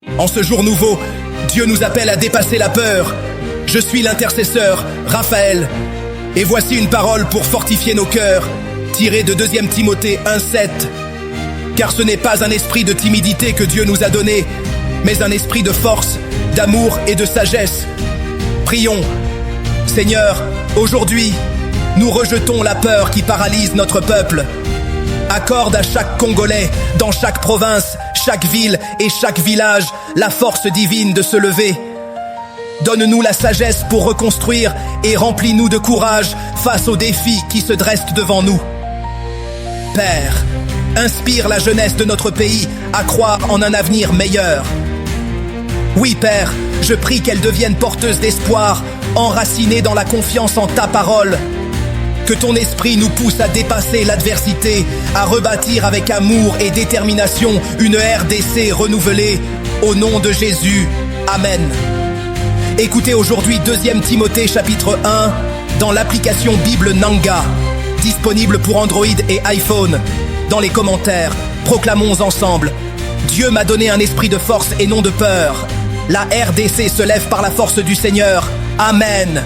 En ce jour nouveau, Dieu nous appelle à dépasser la peur. Je suis l'intercesseur, Raphaël. Et voici une parole pour fortifier nos cœurs, tirée de 2 Timothée 1,7. Car ce n'est pas un esprit de timidité que Dieu nous a donné, mais un esprit de force, d'amour et de sagesse. Prions. Seigneur, aujourd'hui, nous rejetons la peur qui paralyse notre peuple. Accorde à chaque Congolais, dans chaque province, chaque ville et chaque village, la force divine de se lever. Donne-nous la sagesse pour reconstruire et remplis-nous de courage face aux défis qui se dressent devant nous. Père, inspire la jeunesse de notre pays à croire en un avenir meilleur. Oui, Père, je prie qu'elle devienne porteuse d'espoir, enracinée dans la confiance en ta parole. Que ton esprit nous pousse à dépasser l'adversité, à rebâtir avec amour et détermination une RDC renouvelée. Au nom de Jésus, Amen. Écoutez aujourd'hui 2 Timothée chapitre 1 dans l'application Bible Nanga, disponible pour Android et iPhone. Dans les commentaires, proclamons ensemble: Dieu m'a donné un esprit de force et non de peur. La RDC se lève par la force du Seigneur. Amen.